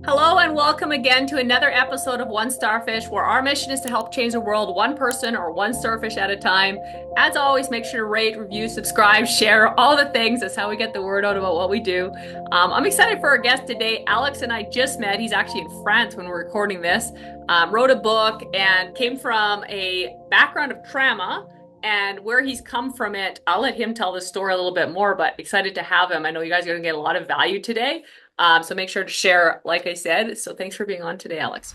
Hello and welcome again to another episode of One Starfish, where our mission is to help change the world one person or one starfish at a time. As always, make sure to rate, review, subscribe, share, all the things. That's how we get the word out about what we do. I'm excited for our guest today. Alex and I just met. He's actually in France when we're recording this. Wrote a book and came from a background of trauma. And where he's come from it, I'll let him tell the story a little bit more, but excited to have him. I know you guys are going to get a lot of value today. So make sure to share, like I said. So thanks for being on today, Alex.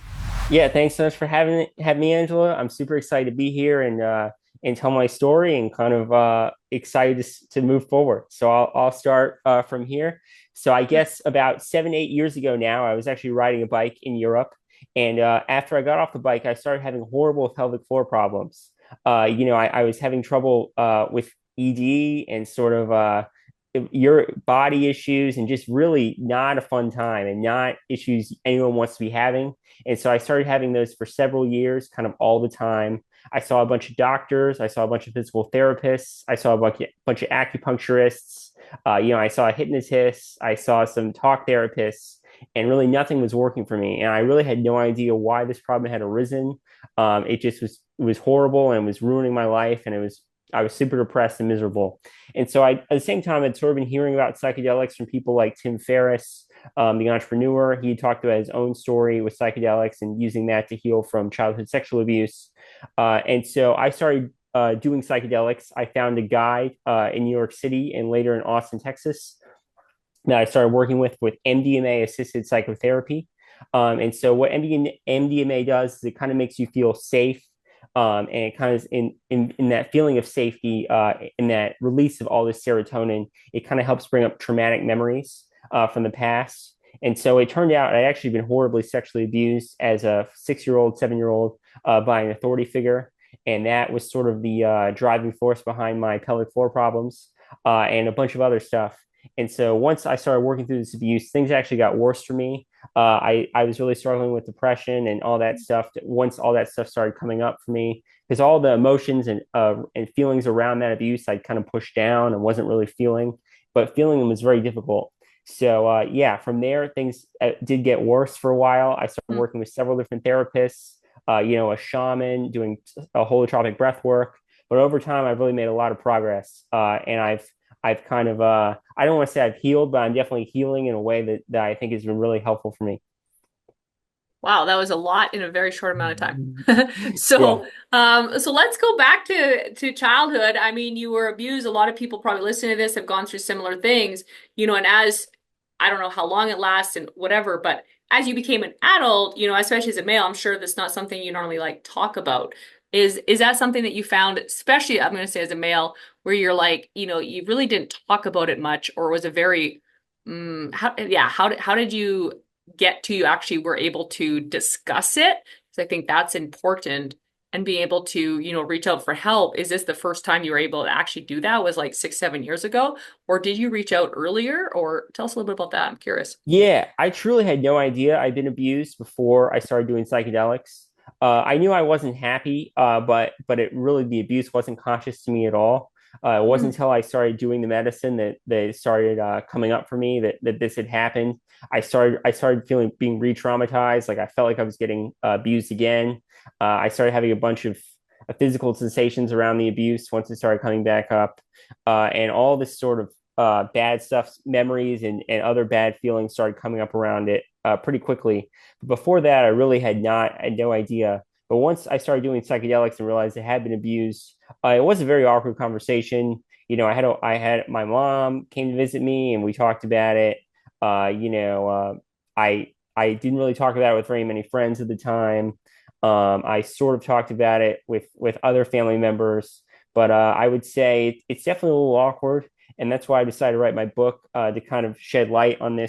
Yeah, thanks so much for having me, Angela. I'm super excited to be here and tell my story and kind of excited to move forward. So I'll start from here. So I guess about 7, 8 years ago now, I was actually riding a bike in Europe, and after I got off the bike, I started having horrible pelvic floor problems. I was having trouble with ED and sort of your body issues and just really not a fun time and not issues anyone wants to be having. And so I started having those for several years, kind of all the time. I saw a bunch of doctors. I saw a bunch of physical therapists. I saw a bunch of acupuncturists. I saw a hypnotist. I saw some talk therapists, and really nothing was working for me. And I really had no idea why this problem had arisen. It was horrible and was ruining my life, and I was super depressed and miserable. And so at the same time, I'd sort of been hearing about psychedelics from people like Tim Ferriss, the entrepreneur. He talked about his own story with psychedelics and using that to heal from childhood sexual abuse. And so I started doing psychedelics. I found a guide in New York City and later in Austin, Texas, that I started working with MDMA assisted psychotherapy. And so what MDMA does is it kind of makes you feel safe. And it kind of in that feeling of safety, in that release of all this serotonin, it kind of helps bring up traumatic memories from the past. And so it turned out I'd actually been horribly sexually abused as a 6 year old, 7 year old by an authority figure. And that was sort of the driving force behind my pelvic floor problems and a bunch of other stuff. And so once I started working through this abuse, things actually got worse for me. I was really struggling with depression and all that stuff. Once all that stuff started coming up for me, because all the emotions and feelings around that abuse I'd kind of pushed down and wasn't really feeling, but feeling them was very difficult. So yeah, from there things did get worse for a while. I started Hmm. working with several different therapists, a shaman, doing a holotropic breath work. But over time, I've really made a lot of progress, and I've kind of I don't want to say I've healed, but I'm definitely healing in a way that I think has been really helpful for me. Wow, that was a lot in a very short amount of time. Yeah. So let's go back to childhood. I mean, you were abused. A lot of people probably listening to this have gone through similar things, and as I don't know how long it lasts and whatever, but as you became an adult, especially as a male, I'm sure that's not something you normally like talk about. Is that something that you found, especially I'm going to say as a male, where you're like, you really didn't talk about it much, or was it very, how did you get to you actually were able to discuss it? Because I think that's important and being able to, reach out for help. Is this the first time you were able to actually do that? Was like 6, 7 years ago? Or did you reach out earlier? Or tell us a little bit about that. I'm curious. Yeah, I truly had no idea I'd been abused before I started doing psychedelics. I knew I wasn't happy, but it really the abuse wasn't conscious to me at all. It wasn't Mm. until I started doing the medicine that it started coming up for me that this had happened. I started feeling being re-traumatized, like I felt like I was getting abused again. I started having a bunch of physical sensations around the abuse once it started coming back up, and all this sort of bad stuff, memories, and other bad feelings started coming up around it pretty quickly. But before that, I had no idea. But once I started doing psychedelics and realized I had been abused, it was a very awkward conversation. I had my mom came to visit me and we talked about it. Uh, you know, uh, I didn't really talk about it with very many friends at the time. I sort of talked about it with other family members, but I would say it's definitely a little awkward, and that's why I decided to write my book to kind of shed light on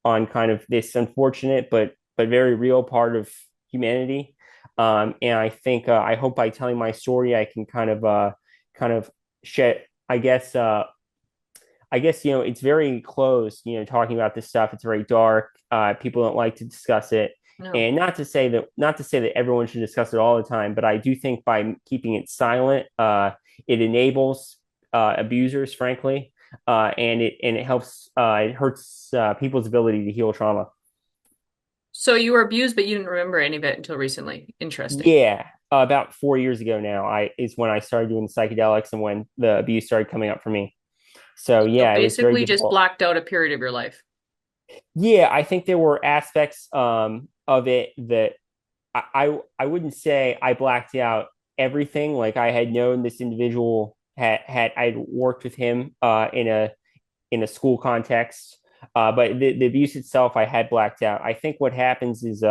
on kind of this unfortunate but very real part of humanity. And I think I hope by telling my story, I can kind of shed. I guess it's very close. Talking about this stuff, it's very dark. People don't like to discuss it, No. and not to say that everyone should discuss it all the time, but I do think by keeping it silent, it enables abusers, frankly, and it hurts people's ability to heal trauma. So you were abused, but you didn't remember any of it until recently. Interesting. Yeah, about 4 years ago now, I is when I started doing psychedelics and when the abuse started coming up for me. So So yeah, it was very basically just difficult. blacked out a period of your life. Yeah, I think there were aspects of it that I wouldn't say I blacked out everything. Like I had known this individual had I'd worked with him in a school context. But the abuse itself, I had blacked out. I think what happens is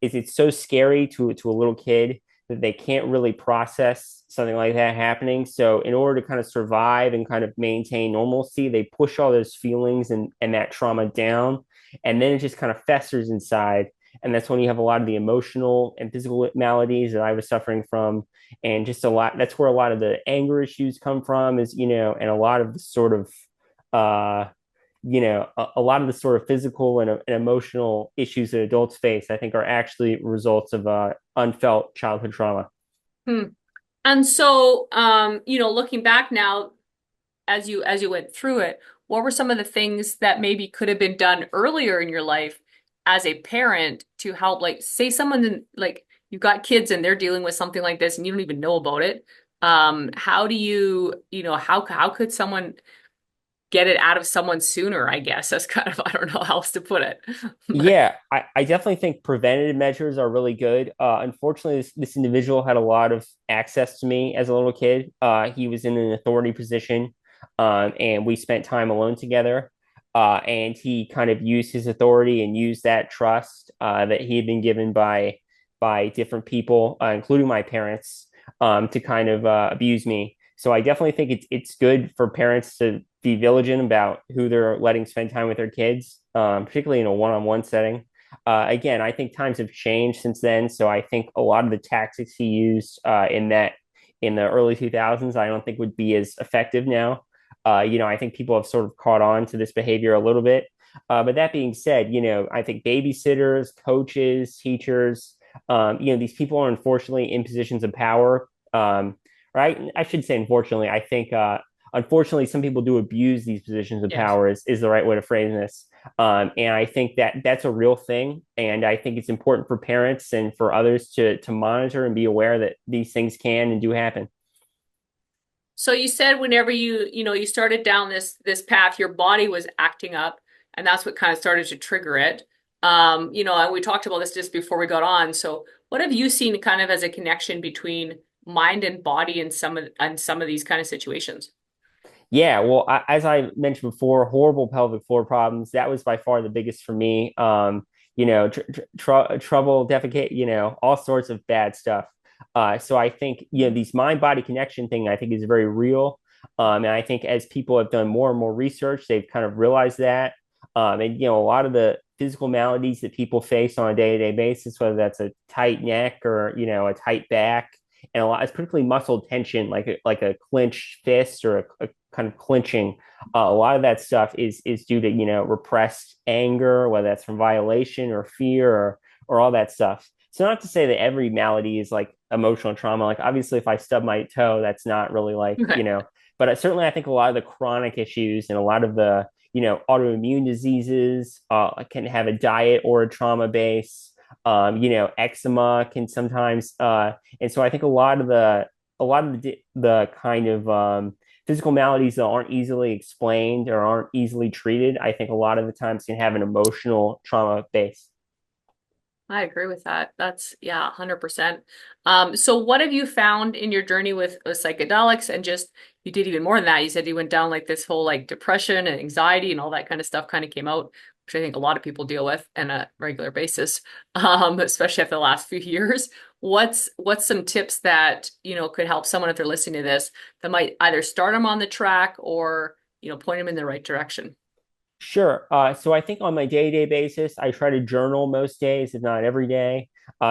it's so scary to a little kid that they can't really process something like that happening. So in order to kind of survive and kind of maintain normalcy, they push all those feelings and that trauma down, and then it just kind of festers inside. And that's when you have a lot of the emotional and physical maladies that I was suffering from, and just a lot. That's where a lot of the anger issues come from, is and a lot of the sort of uh, a lot of the sort of physical and emotional issues that adults face, I think, are actually results of unfelt childhood trauma. Hmm. And so, looking back now, as you went through it, what were some of the things that maybe could have been done earlier in your life as a parent to help, like, say like you've got kids and they're dealing with something like this and you don't even know about it. How do how could someone get it out of someone sooner, I guess? That's kind of, I don't know how else to put it. But Yeah, I definitely think preventative measures are really good. Unfortunately, this individual had a lot of access to me as a little kid. He was in an authority position, and we spent time alone together. And he kind of used his authority and used that trust that he had been given by different people, including my parents, to kind of abuse me. So I definitely think it's good for parents to be vigilant about who they're letting spend time with their kids, particularly in a one-on-one setting. Again, I think times have changed since then, so I think a lot of the tactics he used in the early 2000s, I don't think would be as effective now. I think people have sort of caught on to this behavior a little bit. But that being said, I think babysitters, coaches, teachers, these people are unfortunately in positions of power. Right? I should say, unfortunately, I think unfortunately, some people do abuse these positions of yes. power, is the right way to frame this. And I think that that's a real thing. And I think it's important for parents and for others to monitor and be aware that these things can and do happen. So you said whenever you started down this path, your body was acting up, and that's what kind of started to trigger it. And we talked about this just before we got on. So what have you seen kind of as a connection between mind and body in some of these kind of situations? Yeah, well, as I mentioned before, horrible pelvic floor problems. That was by far the biggest for me. Trouble, defecate, all sorts of bad stuff. So I think, these mind body connection thing, I think is very real. And I think as people have done more and more research, they've kind of realized that. And, a lot of the physical maladies that people face on a day-to-day basis, whether that's a tight neck or, a tight back, and a lot, it's particularly muscle tension, like a clenched fist or a kind of clinching. A lot of that stuff is due to repressed anger, whether that's from violation or fear or all that stuff. So not to say that every malady is like emotional trauma. Like obviously, if I stub my toe, that's not really like Okay. But certainly, I think a lot of the chronic issues and a lot of the autoimmune diseases can have a diet or a trauma base. Eczema can sometimes, and so I think a lot of the kind of physical maladies that aren't easily explained or aren't easily treated, I think a lot of the times can have an emotional trauma base. I agree with that. That's, yeah, 100%. So what have you found in your journey with psychedelics, and just you did even more than that. You said you went down like this whole like depression and anxiety and all that kind of stuff kind of came out, which I think a lot of people deal with on a regular basis, especially after the last few years. What's some tips that, could help someone if they're listening to this that might either start them on the track or, point them in the right direction? Sure. So I think on my day-to-day basis, I try to journal most days, if not every day.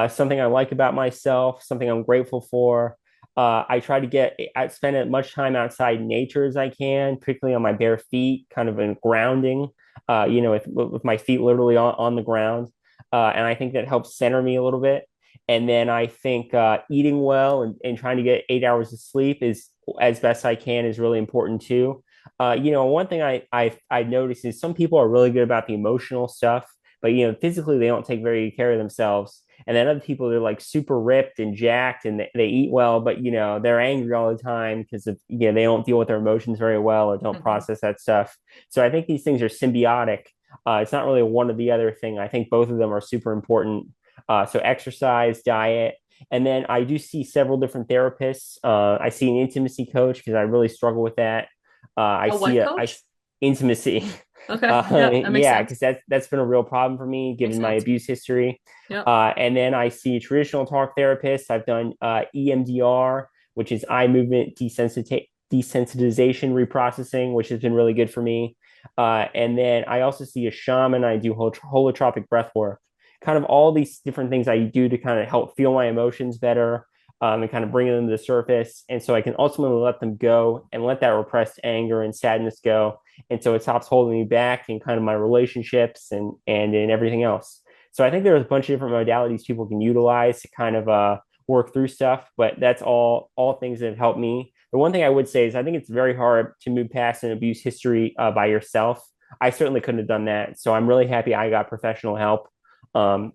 Something I like about myself, something I'm grateful for. I spend as much time outside nature as I can, particularly on my bare feet, kind of in grounding, with my feet literally on the ground. And I think that helps center me a little bit. And then I think eating well and trying to get 8 hours of sleep is as best I can is really important too. One thing I noticed is some people are really good about the emotional stuff, but physically they don't take very good care of themselves. And then other people, they're like super ripped and jacked and they eat well, but they're angry all the time because of they don't deal with their emotions very well or don't Mhm. process that stuff. So I think these things are symbiotic. It's not really one or the other thing. I think both of them are super important. So exercise, diet, and then I do see several different therapists. I see an intimacy coach because I really struggle with that. I A see what a I coach? intimacy. Okay. Yeah, that makes Yeah, sense. because that's been a real problem for me Makes given my sense. abuse history. Yep. And then I see traditional talk therapists. I've done EMDR, which is eye movement desensitization reprocessing, which has been really good for me. And then I also see a shaman. I do holotropic breath work. Kind of all these different things I do to kind of help feel my emotions better, and kind of bring them to the surface. And so I can ultimately let them go and let that repressed anger and sadness go. And so it stops holding me back in kind of my relationships and in everything else. So I think there's a bunch of different modalities people can utilize to kind of work through stuff, but that's all things that have helped me. The one thing I would say is I think it's very hard to move past an abuse history by yourself. I certainly couldn't have done that. So I'm really happy I got professional help um,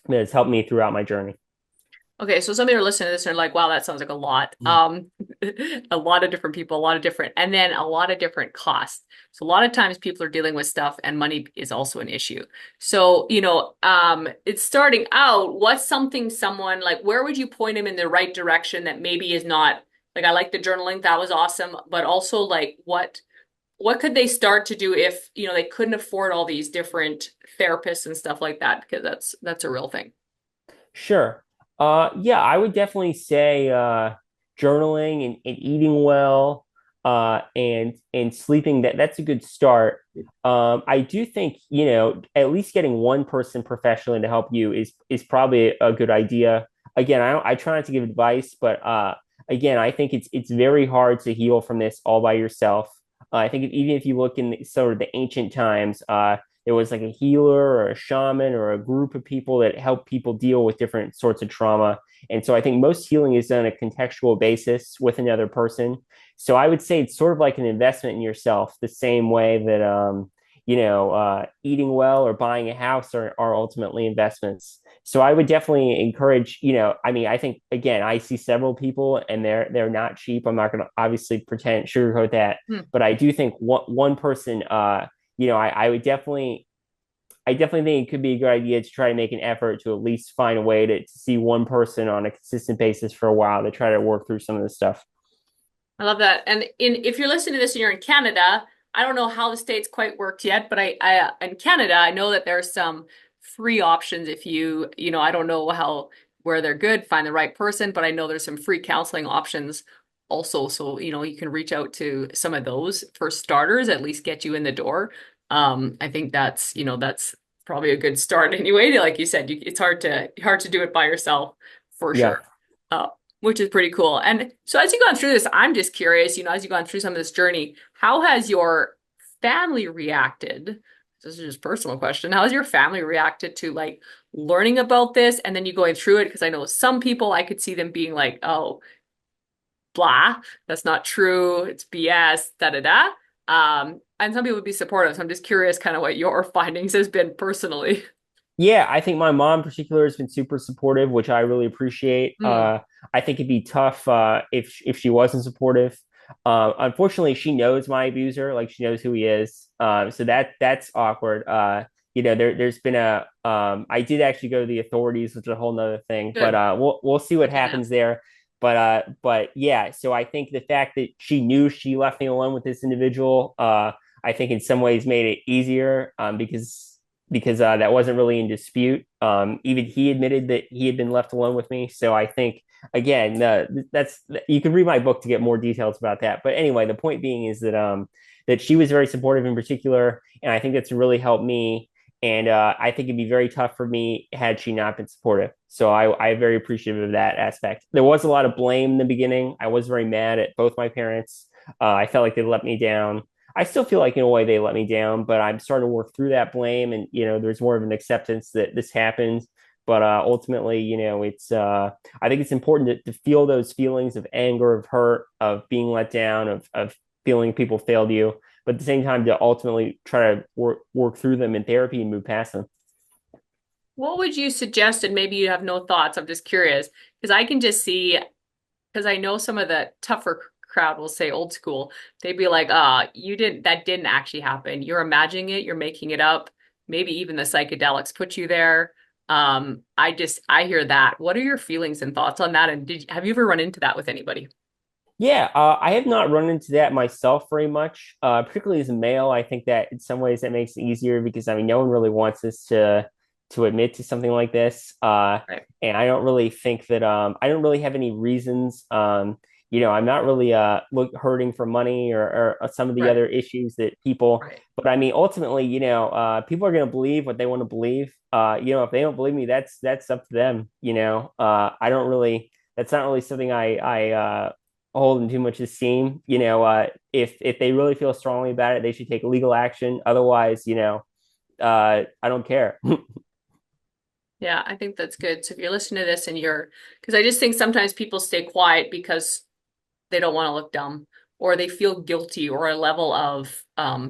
that has helped me throughout my journey. Okay, so some of you are listening to this and are like, wow, that sounds like a lot. A lot of different people, a lot of different, and then a lot of different costs. So a lot of times people are dealing with stuff and money is also an issue. So, it's starting out, what's something someone like, where would you point them in the right direction that maybe is not like I like the journaling, that was awesome, but also like what could they start to do if, they couldn't afford all these different therapists and stuff like that? Because that's a real thing. Sure. Yeah, I would definitely say journaling and eating well, and sleeping. That's a good start. I do think, at least getting one person professionally to help you is probably a good idea. Again, I try not to give advice, but again, I think it's very hard to heal from this all by yourself. I think even if you look in sort of the ancient times, there was like a healer or a shaman or a group of people that help people deal with different sorts of trauma. And so I think most healing is done on a contextual basis with another person. So I would say it's sort of like an investment in yourself, the same way that eating well or buying a house are ultimately investments. So I would definitely encourage, I mean, I think again, I see several people and they're not cheap. I'm not going to obviously pretend sugarcoat that, Hmm. but I do think one person, I would I definitely think it could be a good idea to try to make an effort to at least find a way to see one person on a consistent basis for a while to try to work through some of this stuff. I love that. And if you're listening to this and you're in Canada, I don't know how the States quite worked yet, but I in Canada, I know that there's some free options if I don't know how where they're good, find the right person, but I know there's some free counseling options also. So, you can reach out to some of those for starters, at least get you in the door. I think that's probably a good start anyway. Like you said, it's hard to do it by yourself for Yeah. sure. Uh, which is pretty cool. And so as you've gone through this, I'm just curious, as you've gone through some of this journey, how has your family reacted? This is just a personal question. How has your family reacted to like learning about this and then you going through it? Because I know some people I could see them being like, oh, blah, that's not true. It's BS, da da da. And some people would be supportive. So I'm just curious kind of what your findings has been personally. Yeah, I think my mom in particular has been super supportive, which I really appreciate. Hmm. I think it'd be tough if she wasn't supportive. Unfortunately, she knows my abuser, like she knows who he is. So that's awkward. There's been a I did actually go to the authorities, which is a whole nother thing, but Good. we'll see what Good to know. happens there. But yeah, so I think the fact that she knew she left me alone with this individual, I think in some ways made it easier, because that wasn't really in dispute. Even he admitted that he had been left alone with me. So I think again, that's you can read my book to get more details about that. But anyway, the point being is that she was very supportive in particular, and I think that's really helped me. And I think it'd be very tough for me had she not been supportive. So I'm very appreciative of that aspect. There was a lot of blame in the beginning. I was very mad at both my parents. I felt like they let me down. I still feel like in a way they let me down, but I'm starting to work through that blame, and there's more of an acceptance that this happened. But ultimately, it's I think it's important to feel those feelings of anger, of hurt, of being let down, of feeling people failed you, but at the same time to ultimately try to work through them in therapy and move past them. What would you suggest? And maybe you have no thoughts. I'm just curious because I can just see, because I know some of the tougher crowd will say old school. They'd be like, that didn't actually happen. You're imagining it, you're making it up. Maybe even the psychedelics put you there. I hear that. What are your feelings and thoughts on that? And have you ever run into that with anybody? Yeah, I have not run into that myself very much, particularly as a male. I think that in some ways that makes it easier because I mean, no one really wants us to admit to something like this. Right. And I don't really think that I don't really have any reasons. I'm not really hurting for money or some of the Right. other issues that people. Right. But I mean, ultimately, people are going to believe what they want to believe. If they don't believe me, that's up to them. I don't really. That's not really something I holding too much esteem. If they really feel strongly about it, they should take legal action. Otherwise, I don't care. Yeah, I think that's good. So if you're listening to this and because I just think sometimes people stay quiet because they don't want to look dumb or they feel guilty or a level of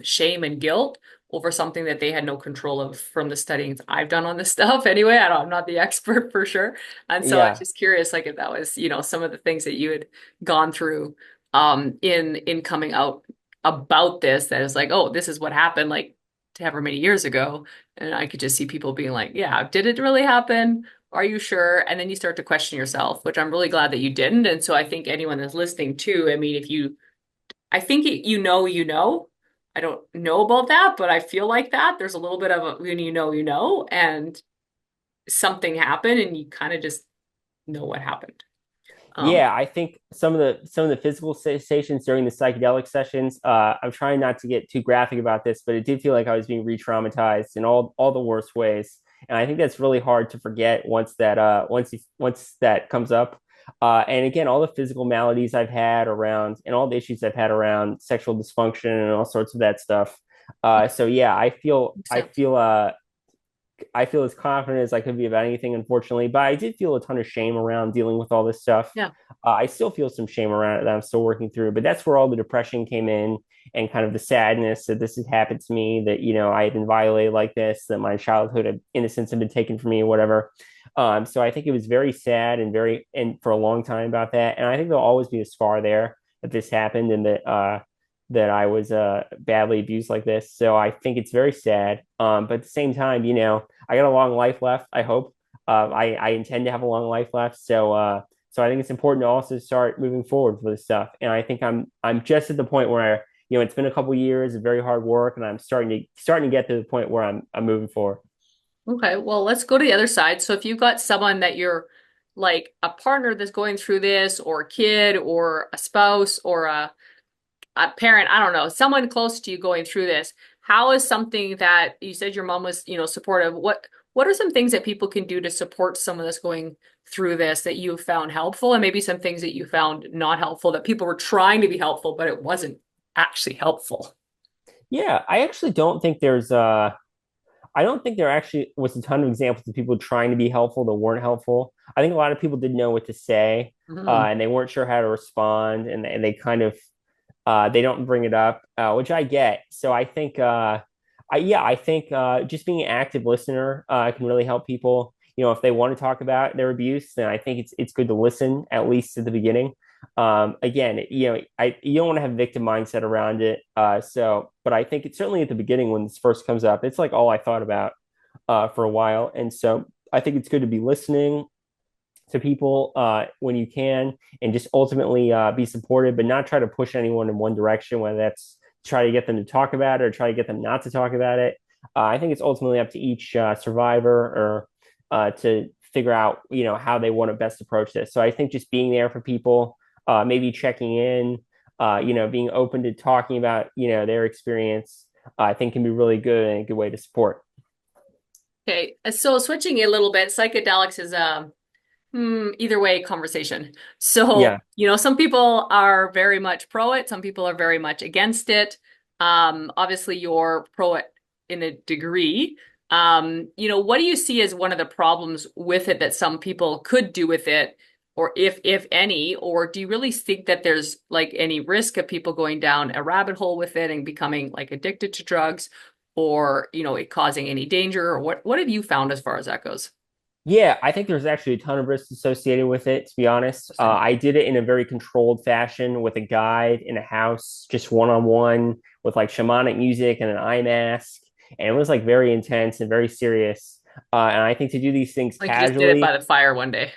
shame and guilt over something that they had no control of from the studying I've done on this stuff. Anyway, I'm not the expert for sure. And so I was Yeah, just curious, like if that was, some of the things that you had gone through in coming out about this, that is like, oh, this is what happened like however many years ago. And I could just see people being like, yeah, did it really happen? Are you sure? And then you start to question yourself, which I'm really glad that you didn't. And so I think anyone that's listening too, I mean, I think you know. I don't know about that, but I feel like that. There's a little bit of when you know, and something happened and you kind of just know what happened. Um, yeah. I think some of the physical sensations during the psychedelic sessions. I'm trying not to get too graphic about this, but it did feel like I was being re-traumatized in all the worst ways. And I think that's really hard to forget once that comes up. And again, all the physical maladies I've had around and all the issues I've had around sexual dysfunction and all sorts of that stuff. So yeah, makes I sense. feel I feel as confident as I could be about anything, unfortunately. But I did feel a ton of shame around dealing with all this stuff. Yeah. I still feel some shame around it that I'm still working through. But that's where all the depression came in and kind of the sadness that this had happened to me, that, I had been violated like this, that my childhood innocence had been taken from me or whatever. So I think it was very sad and for a long time about that. And I think there'll always be a scar there that this happened and that I was badly abused like this. So I think it's very sad. But at the same time, I got a long life left, I hope. I intend to have a long life left. So I think it's important to also start moving forward for this stuff. And I think I'm just at the point where, it's been a couple of years of very hard work and I'm starting to get to the point where I'm moving forward. Okay, well, let's go to the other side. So if you've got someone that you're like a partner that's going through this, or a kid, or a spouse, or a parent, I don't know, someone close to you going through this, how is something that you said your mom was, supportive? What are some things that people can do to support someone that's going through this that you found helpful, and maybe some things that you found not helpful that people were trying to be helpful, but it wasn't actually helpful? Yeah, I don't think there actually was a ton of examples of people trying to be helpful that weren't helpful. I think a lot of people didn't know what to say, Mhm. and they weren't sure how to respond, and they kind of they don't bring it up, which I get. So I think, I think just being an active listener can really help people. If they want to talk about their abuse, then I think it's good to listen at least at the beginning. Again, you don't want to have a victim mindset around it. But I think it's certainly at the beginning when this first comes up, it's like all I thought about for a while, and so I think it's good to be listening to people when you can, and just ultimately be supportive, but not try to push anyone in one direction, whether that's try to get them to talk about it or try to get them not to talk about it. I think it's ultimately up to each survivor or to figure out, how they want to best approach this. So I think just being there for people, maybe checking in, being open to talking about, their experience, I think can be really good and a good way to support. Okay, so switching a little bit, psychedelics is either way conversation. So, Yeah. some people are very much pro it, some people are very much against it. Obviously you're pro it in a degree. What do you see as one of the problems with it that some people could do with it, or if any, or do you really think that there's like any risk of people going down a rabbit hole with it and becoming like addicted to drugs? or, it causing any danger, or what have you found as far as that goes? Yeah, I think there's actually a ton of risks associated with it, to be honest. Interesting. I did it in a very controlled fashion with a guide in a house, just one on one with like shamanic music and an eye mask. And it was like very intense and very serious. And I think to do these things Like you just did it by casually, the fire one day.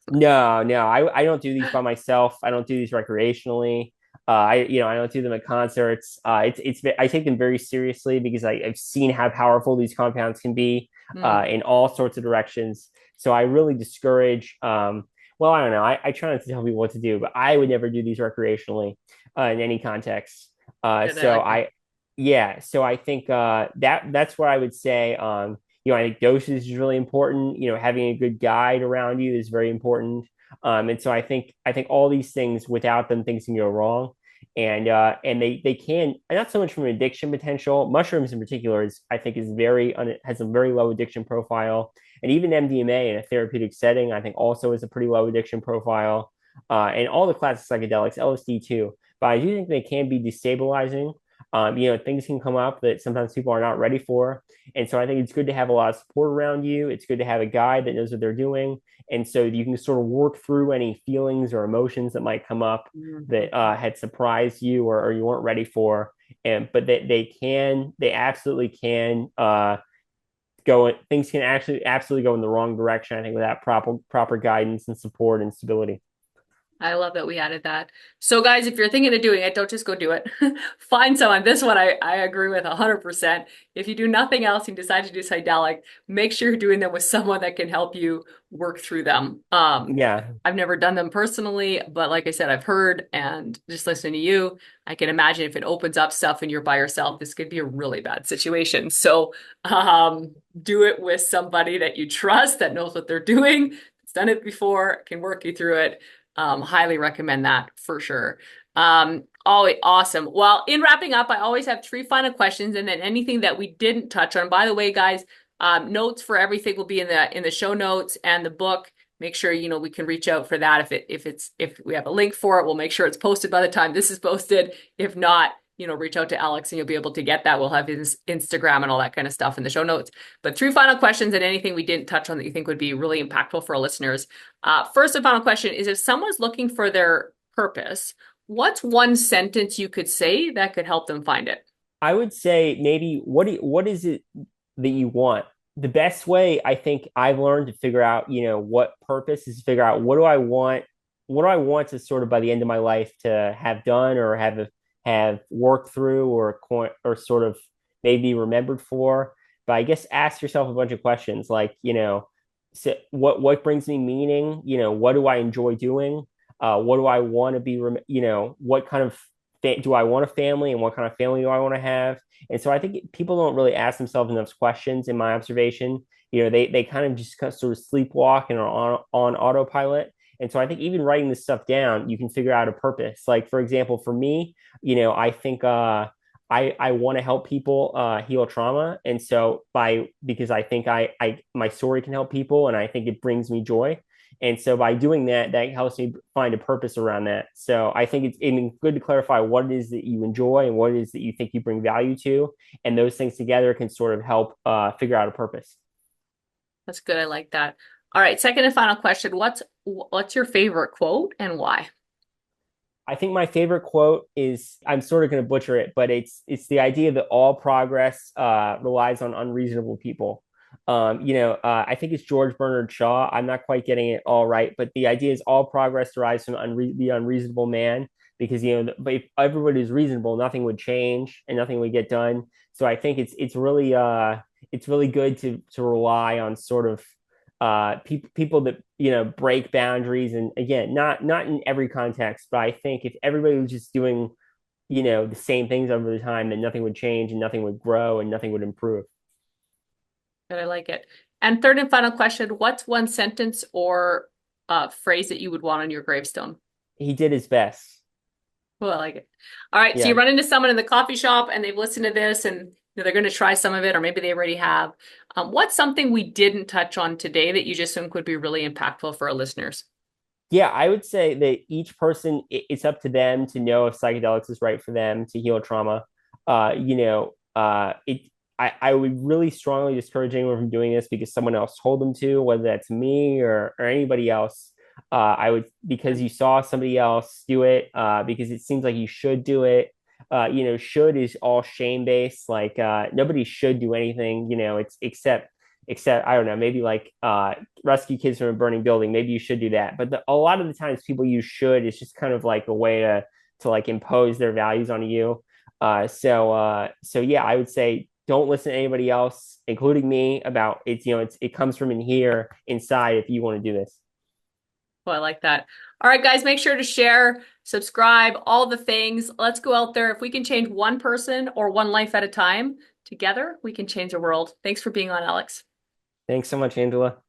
no, I don't do these by myself. I don't do these recreationally. I don't do them at concerts. I take them very seriously because I've seen how powerful these compounds can be Hmm. in all sorts of directions. So I really discourage. Well, I don't know. I try not to tell people what to do, but I would never do these recreationally in any context. Good, I like that. Yeah. So I think that's what I would say. I think dosage is really important. Having a good guide around you is very important. And so I think all these things, without them, things can go wrong. And they can, not so much from an addiction potential. Mushrooms in particular is I think is has a very low addiction profile. And even MDMA in a therapeutic setting, I think also is a pretty low addiction profile. And all the classic psychedelics, LSD too. But I do think they can be destabilizing. Things can come up that sometimes people are not ready for. And so I think it's good to have a lot of support around you. It's good to have a guide that knows what they're doing. And so you can sort of work through any feelings or emotions that might come up Mhm. that had surprised you or you weren't ready for. But they absolutely can things can actually absolutely go in the wrong direction, I think, without proper guidance and support and stability. I love that we added that. So guys, if you're thinking of doing it, don't just go do it. Find someone. This one I agree with 100%. If you do nothing else and decide to do psychedelic, make sure you're doing them with someone that can help you work through them. Yeah. I've never done them personally, but like I said, I've heard and just listening to you, I can imagine if it opens up stuff and you're by yourself, this could be a really bad situation. So do it with somebody that you trust, that knows what they're doing, has done it before, can work you through it. Highly recommend that for sure. Oh, awesome. Well, in wrapping up, I always have three final questions and then anything that we didn't touch on. By the way, guys, notes for everything will be in the show notes and the book. Make sure we can reach out for that. If we have a link for it, we'll make sure it's posted by the time this is posted. If not, reach out to Alex and you'll be able to get that. We'll have his Instagram and all that kind of stuff in the show notes. But three final questions and anything we didn't touch on that you think would be really impactful for our listeners. First and final question is if someone's looking for their purpose, what's one sentence you could say that could help them find it? I would say maybe what is it that you want? The best way I think I've learned to figure out, what purpose is to figure out what do I want to sort of by the end of my life to have done or have worked through or sort of maybe remembered for. But I guess ask yourself a bunch of questions like, so what brings me meaning? What do I enjoy doing? What do I want to be? What kind of do I want a family and what kind of family do I want to have? And so I think people don't really ask themselves enough questions in my observation. They kind of just sort of sleepwalk and are on autopilot. And so I think even writing this stuff down, you can figure out a purpose. Like for example, for me, I think I want to help people heal trauma. And so because I think I my story can help people and I think it brings me joy. And so by doing that, that helps me find a purpose around that. So I think it's good to clarify what it is that you enjoy and what it is that you think you bring value to. And those things together can sort of help figure out a purpose. That's good. I like that. All right, second and final question. What's your favorite quote and why? I think my favorite quote is I'm sort of going to butcher it, but it's the idea that all progress relies on unreasonable people. I think it's George Bernard Shaw. I'm not quite getting it all right, but the idea is all progress derives from the unreasonable man because but if everybody is reasonable, nothing would change and nothing would get done. So I think it's really good to rely on sort of people that break boundaries and again not in every context but I think if everybody was just doing the same things over the time then nothing would change and nothing would grow and nothing would improve. Good, I like it. And third and final question, what's one sentence or phrase that you would want on your gravestone? He did his best. Well, I like it. All right, so you Yeah. run into someone in the coffee shop and they've listened to this and they're going to try some of it, or maybe they already have. What's something we didn't touch on today that you just think would be really impactful for our listeners? Yeah, I would say that each person, it's up to them to know if psychedelics is right for them to heal trauma. It I would really strongly discourage anyone from doing this because someone else told them to, whether that's me or anybody else. I would, because you saw somebody else do it, because it seems like you should do it. Should is all shame based. Like nobody should do anything. It's except I don't know, maybe like rescue kids from a burning building. Maybe you should do that. But a lot of the times, people use should is just kind of like a way to like impose their values on you. So yeah, I would say don't listen to anybody else, including me, about it's it comes from in here inside if you want to do this. Well, I like that. All right, guys, make sure to share, subscribe, all the things. Let's go out there. If we can change one person or one life at a time, together, we can change the world. Thanks for being on, Alex. Thanks so much, Angela.